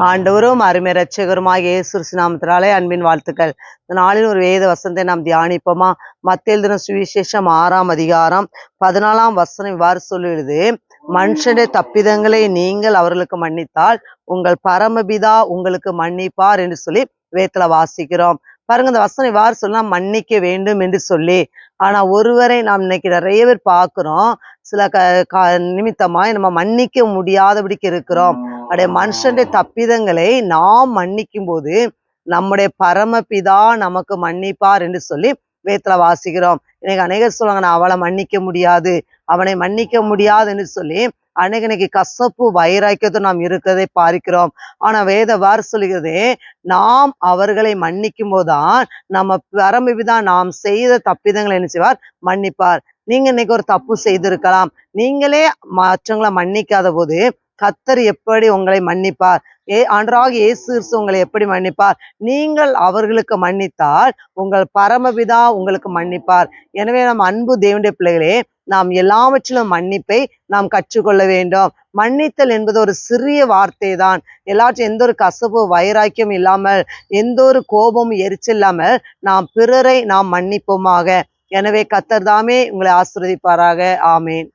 ஆண்டவரும் அருமை இரட்சகருமாகிய இயேசு கிறிஸ்து நாமத்தினாலே அன்பின் வாழ்த்துக்கள். இந்த நாளில் ஒரு வேத வசனத்தை நாம் தியானிப்போமா? மத்தேயு எழுதின சுவிசேஷம் 6ஆம் அதிகாரம் 14ஆம் வசனம் இவ்வாறு சொல்லுகிறது: மனுஷனுடைய தப்பிதங்களை நீங்கள் அவர்களுக்கு மன்னித்தால் உங்கள் பரமபிதா உங்களுக்கு மன்னிப்பார் என்று சொல்லி வேதத்துல வாசிக்கிறோம். பாருங்க, இந்த வசனம் இவ்வாறு சொல்லலாம், மன்னிக்க வேண்டும் என்று சொல்லி. ஆனா ஒருவரை நாம் இன்னைக்கு நிறைய பேர் பார்க்கிறோம், சில நிமித்தமாய் நம்ம மன்னிக்க முடியாதபடிக்கு இருக்கிறோம். அப்படியே மனுஷனுடைய தப்பிதங்களை நாம் மன்னிக்கும் போது நம்முடைய பரமபிதா நமக்கு மன்னிப்பார் என்று சொல்லி வேதத்துல வாசிக்கிறோம். இன்னைக்கு அநேகர் சொல்லுவாங்க, நான் அவளை மன்னிக்க முடியாது, அவனை மன்னிக்க முடியாது என்று சொல்லி இன்னைக்கு கசப்பு வைராக்கியத்தை நாம் இருக்கிறதை பார்க்கிறோம். ஆனா வேத வார் சொல்லுகிறது, நாம் அவர்களை மன்னிக்கும் போதுதான் நம்ம பரமபிதா நாம் செய்த தப்பிதங்களை என்ன செய்வார்? மன்னிப்பார். நீங்க இன்னைக்கு ஒரு தப்பு செய்திருக்கலாம், நீங்களே மற்றவங்களை மன்னிக்காத போது கர்த்தர் எப்படி உங்களை மன்னிப்பார்? ஆண்டவராகிய இயேசு கிறிஸ்து உங்களை எப்படி மன்னிப்பார்? நீங்கள் அவர்களுக்கு மன்னித்தால் உங்கள் பரமபிதா உங்களுக்கு மன்னிப்பார். எனவே நம் அன்பு தேவனுடைய பிள்ளைகளே, நாம் எல்லாவற்றிலும் மன்னிப்பை நாம் கற்றுக்கொள்ள வேண்டும். மன்னித்தல் என்பது ஒரு சிறிய வார்த்தை தான். எல்லாற்றும் எந்த ஒரு கசப்பு வைராக்கியம் இல்லாமல், எந்த ஒரு கோபமும் எரிச்சல் இல்லாமல் நாம் பிறரை நாம் மன்னிப்போமாக. எனவே கர்த்தர் தாமே உங்களை ஆசீர்வதிப்பாராக. ஆமேன்.